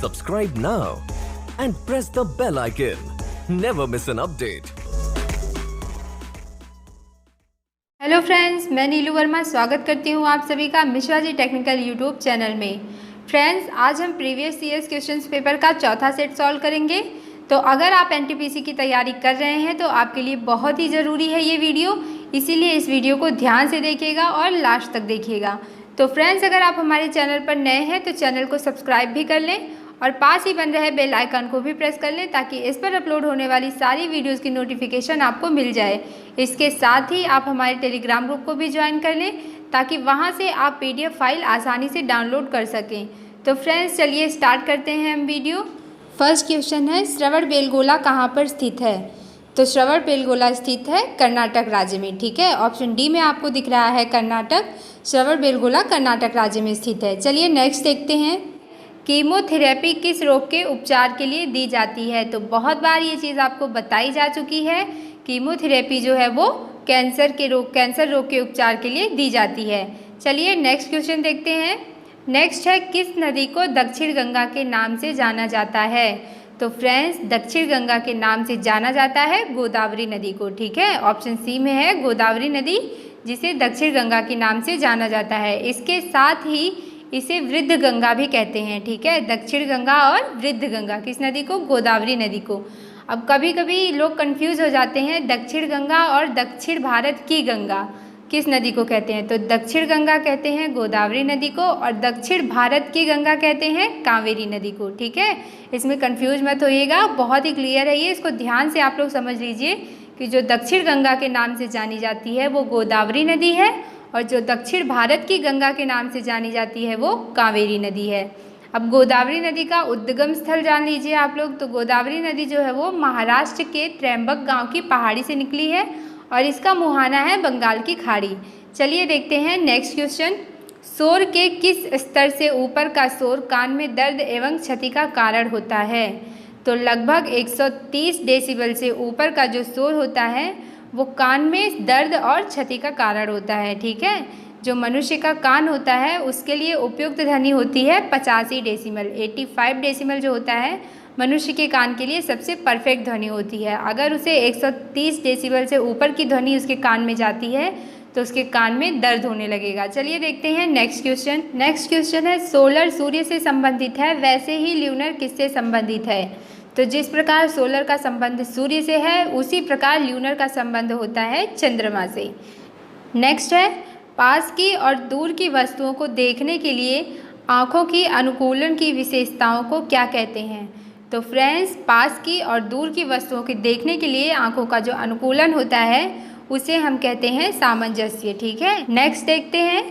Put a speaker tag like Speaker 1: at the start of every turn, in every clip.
Speaker 1: Subscribe now and press the bell icon. Never miss an update.
Speaker 2: Hello friends, मैं नीलू वर्मा स्वागत करती हूँ आप सभी का Mishra ji technical YouTube channel में। फ्रेंड्स, आज हम प्रीवियस ईयर्स क्वेश्चंस पेपर का चौथा सेट सॉल्व करेंगे। तो अगर आप एनटीपीसी की तैयारी कर रहे हैं तो आपके लिए बहुत ही ज़रूरी है ये वीडियो, इसीलिए इस वीडियो को ध्यान से देखिएगा और लास्ट तक देखिएगा। तो फ्रेंड्स, अगर आप हमारे चैनल पर नए हैं तो चैनल को सब्सक्राइब भी कर लें और पास ही बन रहे बेल आइकन को भी प्रेस कर लें ताकि इस पर अपलोड होने वाली सारी वीडियोस की नोटिफिकेशन आपको मिल जाए। इसके साथ ही आप हमारे टेलीग्राम ग्रुप को भी ज्वाइन कर लें ताकि वहां से आप पीडीएफ फाइल आसानी से डाउनलोड कर सकें। तो फ्रेंड्स, चलिए स्टार्ट करते हैं हम वीडियो। फर्स्ट क्वेश्चन है, श्रवणबेलगोला कहाँ पर स्थित है? तो श्रवणबेलगोला स्थित है कर्नाटक राज्य में। ठीक है, ऑप्शन डी में आपको दिख रहा है कर्नाटक। श्रवणबेलगोला कर्नाटक राज्य में स्थित है। चलिए नेक्स्ट देखते हैं, कीमोथेरेपी किस रोग के उपचार के लिए दी जाती है? तो बहुत बार ये चीज़ आपको बताई जा चुकी है। कीमोथेरेपी जो है वो कैंसर रोग के उपचार के लिए दी जाती है। चलिए नेक्स्ट क्वेश्चन देखते हैं। नेक्स्ट है, किस नदी को दक्षिण गंगा के नाम से जाना जाता है? तो फ्रेंड्स, दक्षिण गंगा के नाम से जाना जाता है गोदावरी नदी को। ठीक है, ऑप्शन सी में है गोदावरी नदी, जिसे दक्षिण गंगा के नाम से जाना जाता है। इसके साथ ही इसे वृद्ध गंगा भी कहते हैं। ठीक है, दक्षिण गंगा और वृद्ध गंगा, किस नदी को? गोदावरी नदी को। अब कभी कभी लोग कंफ्यूज हो जाते हैं, दक्षिण गंगा और दक्षिण भारत की गंगा किस नदी को कहते हैं? तो दक्षिण गंगा कहते हैं गोदावरी नदी को और दक्षिण भारत की गंगा कहते हैं कावेरी नदी को। ठीक है, इसमें कंफ्यूज मत होइएगा, बहुत ही क्लियर है ये। इसको ध्यान से आप लोग समझ लीजिए कि जो दक्षिण गंगा के नाम से जानी जाती है वो गोदावरी नदी है और जो दक्षिण भारत की गंगा के नाम से जानी जाती है वो कावेरी नदी है। अब गोदावरी नदी का उद्गम स्थल जान लीजिए आप लोग। तो गोदावरी नदी जो है वो महाराष्ट्र के त्र्यंबक गांव की पहाड़ी से निकली है और इसका मुहाना है बंगाल की खाड़ी। चलिए देखते हैं नेक्स्ट क्वेश्चन। शोर के किस स्तर से ऊपर का शोर कान में दर्द एवं क्षति का कारण होता है? तो लगभग 130 डेसिबल से ऊपर का जो शोर होता है वो कान में दर्द और क्षति का कारण होता है। ठीक है, जो मनुष्य का कान होता है उसके लिए उपयुक्त ध्वनि होती है 85 डेसिमल। 85 डेसिमल जो होता है मनुष्य के कान के लिए सबसे परफेक्ट ध्वनि होती है। अगर उसे 130 डेसिबल से ऊपर की ध्वनि उसके कान में जाती है तो उसके कान में दर्द होने लगेगा। चलिए देखते हैं नेक्स्ट क्वेश्चन। नेक्स्ट क्वेश्चन है, सोलर सूर्य से संबंधित है वैसे ही ल्यूनर किससे संबंधित है? तो जिस प्रकार सोलर का संबंध सूर्य से है उसी प्रकार ल्यूनर का संबंध होता है चंद्रमा से। नेक्स्ट है, पास की और दूर की वस्तुओं को देखने के लिए आँखों की अनुकूलन की विशेषताओं को क्या कहते हैं? तो फ्रेंड्स, पास की और दूर की वस्तुओं के देखने के लिए आँखों का जो अनुकूलन होता है उसे हम कहते हैं सामंजस्य। ठीक है, नेक्स्ट देखते हैं।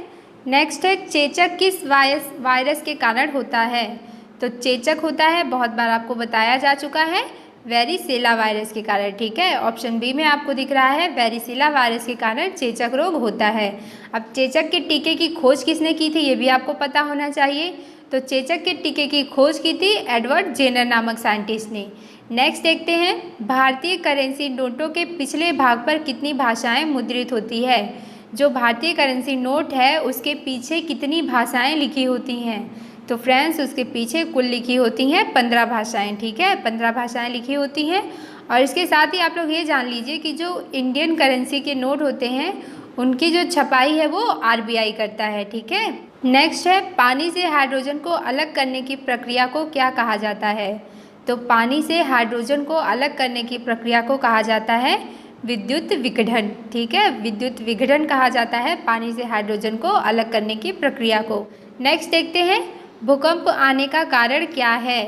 Speaker 2: नेक्स्ट है, चेचक किस वायरस के कारण होता है? तो चेचक होता है, बहुत बार आपको बताया जा चुका है, वेरिसेला वायरस के कारण। ठीक है, ऑप्शन बी में आपको दिख रहा है वेरिसेला वायरस के कारण चेचक रोग होता है। अब चेचक के टीके की खोज किसने की थी ये भी आपको पता होना चाहिए। तो चेचक के टीके की खोज की थी एडवर्ड जेनर नामक साइंटिस्ट ने। नेक्स्ट देखते हैं, भारतीय करेंसी नोटों के पिछले भाग पर कितनी भाषाएं मुद्रित होती है? जो भारतीय करेंसी नोट है उसके पीछे कितनी भाषाएं लिखी होती हैं? तो फ्रेंड्स, उसके पीछे कुल लिखी होती हैं 15 भाषाएं। ठीक है, 15 भाषाएं लिखी होती हैं। और इसके साथ ही आप लोग ये जान लीजिए कि जो इंडियन करेंसी के नोट होते हैं उनकी जो छपाई है वो आरबीआई करता है। ठीक है, नेक्स्ट है, पानी से हाइड्रोजन को अलग करने की प्रक्रिया को क्या कहा जाता है? तो पानी से हाइड्रोजन को अलग करने की प्रक्रिया को कहा जाता है विद्युत विघटन। ठीक है, विद्युत विघटन कहा जाता है पानी से हाइड्रोजन को अलग करने की प्रक्रिया को। नेक्स्ट देखते हैं, भूकंप आने का कारण क्या है?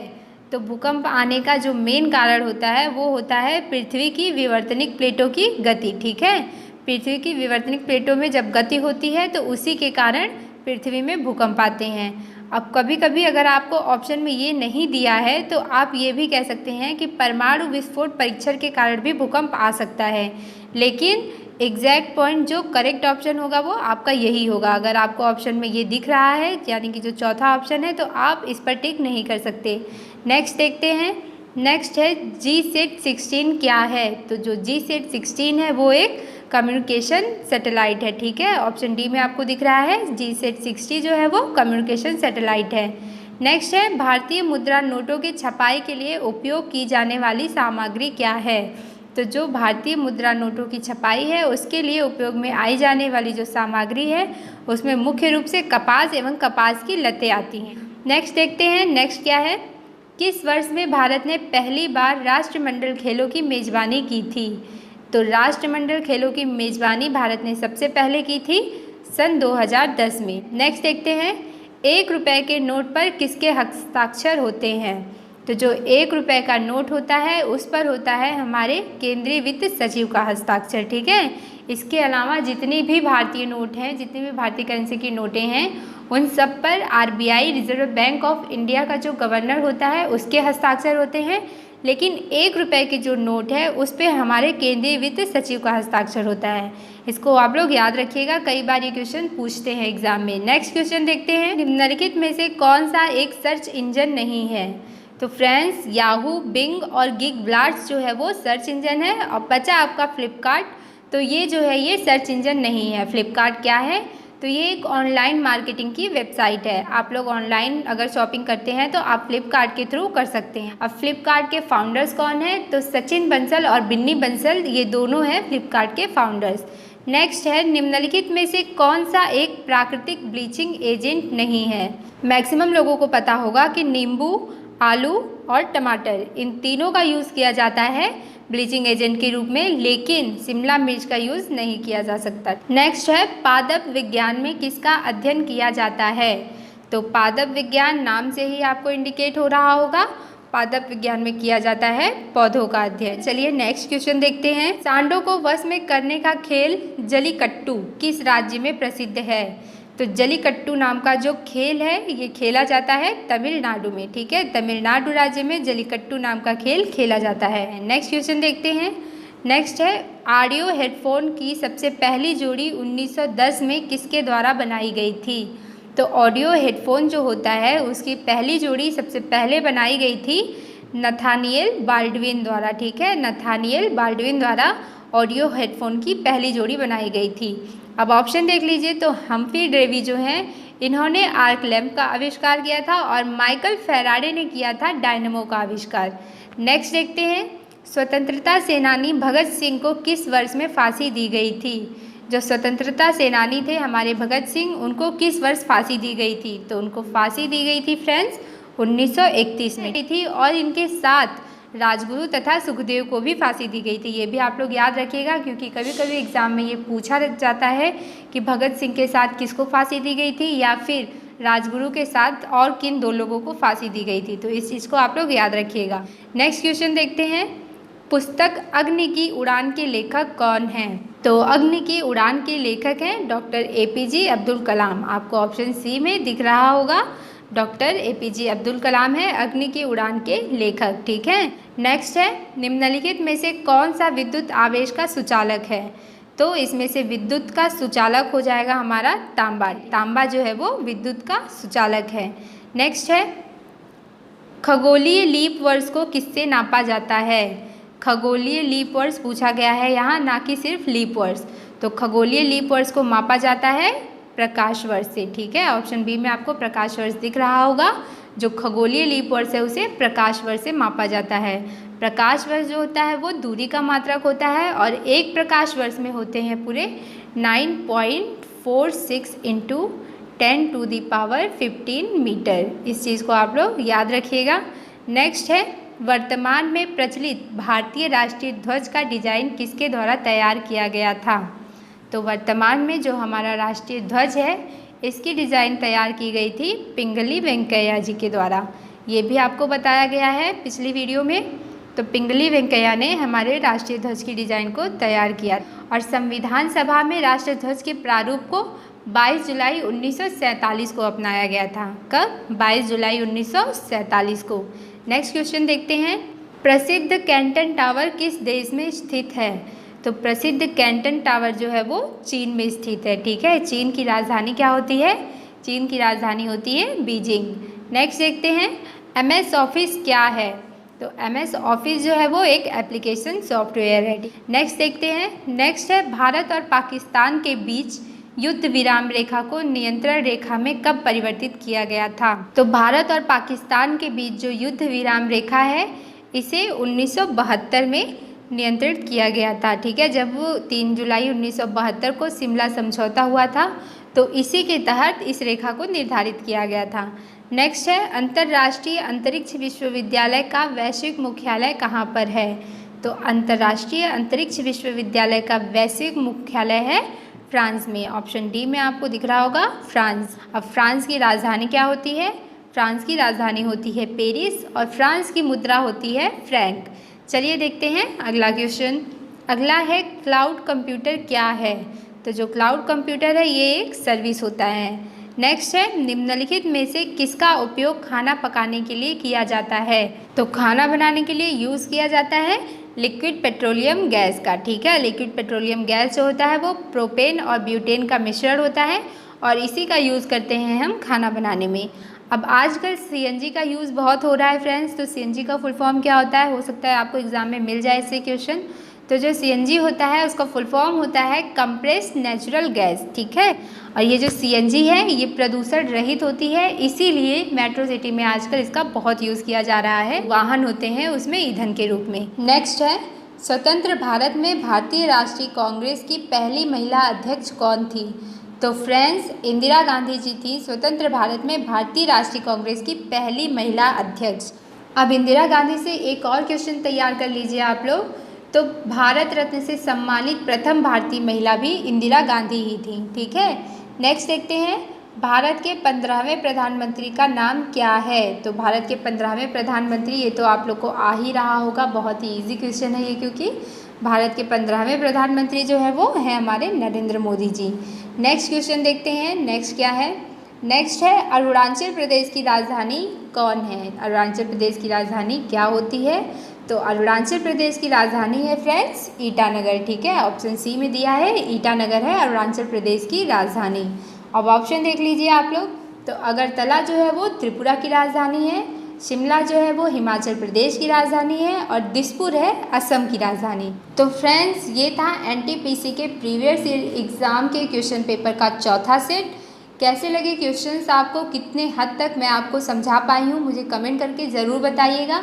Speaker 2: तो भूकंप आने का जो मेन कारण होता है वो होता है पृथ्वी की विवर्तनिक प्लेटों की गति। ठीक है, पृथ्वी की विवर्तनिक प्लेटों में जब गति होती है तो उसी के कारण पृथ्वी में भूकंप आते हैं। अब कभी कभी अगर आपको ऑप्शन में ये नहीं दिया है तो आप ये भी कह सकते हैं कि परमाणु विस्फोट परीक्षण के कारण भी भूकंप आ सकता है, लेकिन एग्जैक्ट पॉइंट जो करेक्ट ऑप्शन होगा वो आपका यही होगा। अगर आपको ऑप्शन में ये दिख रहा है यानी कि जो चौथा ऑप्शन है तो आप इस पर टिक नहीं कर सकते। नेक्स्ट देखते हैं। नेक्स्ट है, GSAT-16 क्या है? तो जो GSAT-16 है वो एक कम्युनिकेशन सैटेलाइट है। ठीक है, ऑप्शन डी में आपको दिख रहा है GSAT-60 जो है वो कम्युनिकेशन सैटेलाइट है। नेक्स्ट है भारतीय मुद्रा नोटों की छपाई के लिए उपयोग की जाने वाली सामग्री क्या है। तो जो भारतीय मुद्रा नोटों की छपाई है उसके लिए उपयोग में आई जाने वाली जो सामग्री है उसमें मुख्य रूप से कपास एवं कपास की लतें आती हैं। नेक्स्ट देखते हैं, नेक्स्ट क्या है, किस वर्ष में भारत ने पहली बार राष्ट्रमंडल खेलों की मेज़बानी की थी। तो राष्ट्रमंडल खेलों की मेज़बानी भारत ने सबसे पहले की थी सन 2010 में। नेक्स्ट देखते हैं, 1 रुपये के नोट पर किसके हस्ताक्षर होते हैं। तो जो 1 रुपये का नोट होता है उस पर होता है हमारे केंद्रीय वित्त सचिव का हस्ताक्षर, ठीक है। इसके अलावा जितनी भी भारतीय नोट हैं, जितनी भी भारतीय करेंसी की नोटें हैं, उन सब पर RBI reserve bank of India का जो गवर्नर होता है उसके हस्ताक्षर होते हैं। लेकिन 1 रुपये की जो नोट है उस पर हमारे केंद्रीय वित्त सचिव का हस्ताक्षर होता है। इसको आप लोग याद रखिएगा, कई बार ये क्वेश्चन पूछते हैं एग्जाम में। नेक्स्ट क्वेश्चन देखते हैं, निम्नलिखित में से कौन सा एक सर्च इंजन नहीं है। तो फ्रेंड्स, याहू, बिंग और गिग ब्लास्ट जो है वो सर्च इंजन है, और बचा आपका फ्लिपकार्ट। तो ये जो है ये सर्च इंजन नहीं है। फ्लिपकार्ट क्या है, तो ये एक ऑनलाइन मार्केटिंग की वेबसाइट है। आप लोग ऑनलाइन अगर शॉपिंग करते हैं तो आप फ्लिपकार्ट के थ्रू कर सकते हैं। अब फ्लिपकार्ट के फाउंडर्स कौन है, तो सचिन बंसल और बिन्नी बंसल, ये दोनों हैं फ्लिपकार्ट के फाउंडर्स। नेक्स्ट है, निम्नलिखित में से कौन सा एक प्राकृतिक ब्लीचिंग एजेंट नहीं है। मैक्सिमम लोगों को पता होगा कि नींबू, आलू और टमाटर, इन तीनों का यूज़ किया जाता है ब्लीचिंग एजेंट के रूप में, लेकिन शिमला मिर्च का यूज़ नहीं किया जा सकता। नेक्स्ट है, पादप विज्ञान में किसका अध्ययन किया जाता है। तो पादप विज्ञान नाम से ही आपको इंडिकेट हो रहा होगा, पादप विज्ञान में किया जाता है पौधों का अध्ययन। चलिए नेक्स्ट क्वेश्चन देखते हैं, सांडों को वश में करने का खेल जलीकट्टू किस राज्य में प्रसिद्ध है। तो जलीकट्टू नाम का जो खेल है ये खेला जाता है तमिलनाडु में, ठीक है। तमिलनाडु राज्य में जलीकट्टू नाम का खेल खेला जाता है। नेक्स्ट क्वेश्चन देखते हैं, नेक्स्ट है, ऑडियो हेडफोन की सबसे पहली जोड़ी 1910 में किसके द्वारा बनाई गई थी। तो ऑडियो हेडफोन जो होता है उसकी पहली जोड़ी सबसे पहले बनाई गई थी नथानिएल बाल्डविन द्वारा, ठीक है। नथानिएल बाल्डविन द्वारा ऑडियो हेडफोन की पहली जोड़ी बनाई गई थी। अब ऑप्शन देख लीजिए, तो हम्फ्री डेवी जो हैं इन्होंने आर्क लैम्प का आविष्कार किया था, और माइकल फैराडे ने किया था डायनमो का आविष्कार। नेक्स्ट देखते हैं, स्वतंत्रता सेनानी भगत सिंह को किस वर्ष में फांसी दी गई थी। जो स्वतंत्रता सेनानी थे हमारे भगत सिंह, उनको किस वर्ष फांसी दी गई थी। तो उनको फांसी दी गई थी फ्रेंड्स 1931 में थी, और इनके साथ राजगुरु तथा सुखदेव को भी फांसी दी गई थी। ये भी आप लोग याद रखिएगा, क्योंकि कभी कभी एग्जाम में ये पूछा जाता है कि भगत सिंह के साथ किसको फांसी दी गई थी, या फिर राजगुरु के साथ और किन 2 लोगों को फांसी दी गई थी। तो इस चीज़ को आप लोग याद रखिएगा। नेक्स्ट क्वेश्चन देखते हैं, पुस्तक अग्नि की उड़ान के लेखक कौन हैं। तो अग्नि की उड़ान के लेखक हैं डॉक्टर APJ अब्दुल कलाम। आपको ऑप्शन सी में दिख रहा होगा, डॉक्टर APJ अब्दुल कलाम है अग्नि की उड़ान के लेखक, ठीक है। नेक्स्ट है, निम्नलिखित में से कौन सा विद्युत आवेश का सुचालक है। तो इसमें से विद्युत का सुचालक हो जाएगा हमारा तांबा। तांबा जो है वो विद्युत का सुचालक है। नेक्स्ट है, खगोलीय लीप वर्ष को किससे नापा जाता है। खगोलीय लीप वर्ष पूछा गया है यहाँ, ना कि सिर्फ लीप वर्ष। तो खगोलीय लीप वर्ष को मापा जाता है प्रकाश वर्ष से, ठीक है। ऑप्शन बी में आपको प्रकाश वर्ष दिख रहा होगा। जो खगोलीय लीप वर्ष है उसे प्रकाश वर्ष से मापा जाता है। प्रकाश वर्ष जो होता है वो दूरी का मात्रक होता है, और एक प्रकाश वर्ष में होते हैं पूरे 9.46 × 10⁻15 मीटर। इस चीज़ को आप लोग याद रखिएगा। नेक्स्ट है, वर्तमान में प्रचलित भारतीय राष्ट्रीय ध्वज का डिजाइन किसके द्वारा तैयार किया गया था। तो वर्तमान में जो हमारा राष्ट्रीय ध्वज है इसकी डिज़ाइन तैयार की गई थी पिंगली वेंकैया जी के द्वारा। ये भी आपको बताया गया है पिछली वीडियो में। तो पिंगली वेंकैया ने हमारे राष्ट्रीय ध्वज की डिज़ाइन को तैयार किया, और संविधान सभा में राष्ट्रीय ध्वज के प्रारूप को 22 जुलाई 1947 को अपनाया गया था। कब? 22 जुलाई 1947 को। नेक्स्ट क्वेश्चन देखते हैं, प्रसिद्ध कैंटन टावर किस देश में स्थित है। तो प्रसिद्ध कैंटन टावर जो है वो चीन में स्थित है, ठीक है। चीन की राजधानी क्या होती है? चीन की राजधानी होती है बीजिंग। नेक्स्ट देखते हैं, MS ऑफिस क्या है। तो MS ऑफिस जो है वो एक एप्लीकेशन सॉफ्टवेयर है। नेक्स्ट देखते हैं, नेक्स्ट है, भारत और पाकिस्तान के बीच युद्ध विराम रेखा को नियंत्रण रेखा में कब परिवर्तित किया गया था? तो भारत और पाकिस्तान के बीच जो युद्ध विराम रेखा है इसे 1972 में नियंत्रित किया गया था। ठीक है, जब 3 जुलाई 1972 को शिमला समझौता हुआ था तो इसी के तहत इस रेखा को निर्धारित किया गया था। नेक्स्ट है, अंतर्राष्ट्रीय अंतरिक्ष विश्वविद्यालय का वैश्विक मुख्यालय कहाँ पर है? तो अंतर्राष्ट्रीय अंतरिक्ष विश्वविद्यालय का वैश्विक मुख्यालय है फ्रांस में। ऑप्शन डी में आपको दिख रहा होगा फ्रांस। अब फ्रांस की राजधानी क्या होती है? फ्रांस की राजधानी होती है पेरिस और फ्रांस की मुद्रा होती है फ्रैंक। चलिए देखते हैं अगला क्वेश्चन। अगला है, क्लाउड कंप्यूटर क्या है? तो जो क्लाउड कंप्यूटर है ये एक सर्विस होता है। नेक्स्ट है, निम्नलिखित में से किसका उपयोग खाना पकाने के लिए किया जाता है? तो खाना बनाने के लिए यूज़ किया जाता है लिक्विड पेट्रोलियम गैस का। ठीक है, लिक्विड पेट्रोलियम गैस जो होता है वो प्रोपेन और ब्यूटेन का मिश्रण होता है और इसी का यूज़ करते हैं हम खाना बनाने में। अब आजकल सीएनजी का यूज़ बहुत हो रहा है फ्रेंड्स, तो सीएनजी का फुल फॉर्म क्या होता है? हो सकता है आपको एग्जाम में मिल जाए इससे क्वेश्चन। तो जो सीएनजी होता है उसका फुल फॉर्म होता है कंप्रेस्ड नेचुरल गैस। ठीक है, और ये जो सीएनजी है ये प्रदूषण रहित होती है, इसीलिए मेट्रो सिटी में आजकल इसका बहुत यूज़ किया जा रहा है। वाहन होते हैं उसमें ईंधन के रूप में। नेक्स्ट है, स्वतंत्र भारत में भारतीय राष्ट्रीय कांग्रेस की पहली महिला अध्यक्ष कौन थी? तो फ्रेंड्स, इंदिरा गांधी जी थी स्वतंत्र भारत में भारतीय राष्ट्रीय कांग्रेस की पहली महिला अध्यक्ष। अब इंदिरा गांधी से एक और क्वेश्चन तैयार कर लीजिए आप लोग। तो भारत रत्न से सम्मानित प्रथम भारतीय महिला भी इंदिरा गांधी ही थी। ठीक है, नेक्स्ट देखते हैं, भारत के 15वें प्रधानमंत्री का नाम क्या है? तो भारत के 15वें प्रधानमंत्री, ये तो आप लोग को आ ही रहा होगा, बहुत ही ईजी क्वेश्चन है ये, क्योंकि भारत के 15वें प्रधानमंत्री जो है वो है हमारे नरेंद्र मोदी जी। नेक्स्ट क्वेश्चन देखते हैं, नेक्स्ट क्या है? नेक्स्ट है, अरुणाचल प्रदेश की राजधानी कौन है? अरुणाचल प्रदेश की राजधानी क्या होती है? तो अरुणाचल प्रदेश की राजधानी है फ्रेंड्स ईटानगर। ठीक है, ऑप्शन सी में दिया है ईटानगर है अरुणाचल प्रदेश की राजधानी। अब ऑप्शन देख लीजिए आप लोग। तो अगरतला जो है वो त्रिपुरा की राजधानी है, शिमला जो है वो हिमाचल प्रदेश की राजधानी है और दिसपुर है असम की राजधानी। तो फ्रेंड्स, ये था एनटीपीसी के प्रीवियस ईयर एग्ज़ाम के क्वेश्चन पेपर का चौथा सेट। कैसे लगे क्वेश्चंस आपको, कितने हद तक मैं आपको समझा पाई हूँ, मुझे कमेंट करके ज़रूर बताइएगा।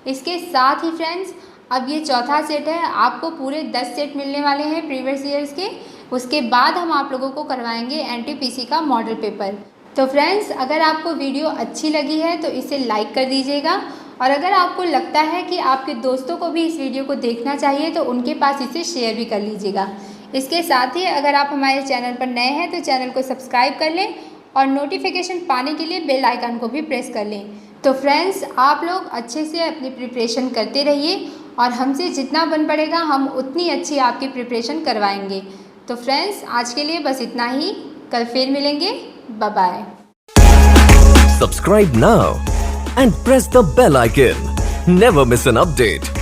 Speaker 2: इसके साथ ही फ्रेंड्स, अब ये चौथा सेट है, आपको पूरे 10 सेट मिलने वाले हैं प्रीवियस ईयर्स के। उसके बाद हम आप लोगों को करवाएंगे एनटीपीसी का मॉडल पेपर। तो फ्रेंड्स, अगर आपको वीडियो अच्छी लगी है तो इसे लाइक कर दीजिएगा, और अगर आपको लगता है कि आपके दोस्तों को भी इस वीडियो को देखना चाहिए तो उनके पास इसे शेयर भी कर लीजिएगा। इसके साथ ही अगर आप हमारे चैनल पर नए हैं तो चैनल को सब्सक्राइब कर लें और नोटिफिकेशन पाने के लिए बेल आइकन को भी प्रेस कर लें। तो फ्रेंड्स, आप लोग अच्छे से अपनी प्रिपरेशन करते रहिए और हमसे जितना बन पड़ेगा हम उतनी अच्छी आपकी प्रिपरेशन करवाएंगे। तो फ्रेंड्स, आज के लिए बस इतना ही, कल फिर मिलेंगे। Bye bye.
Speaker 1: Subscribe now and press the bell icon. Never miss an update.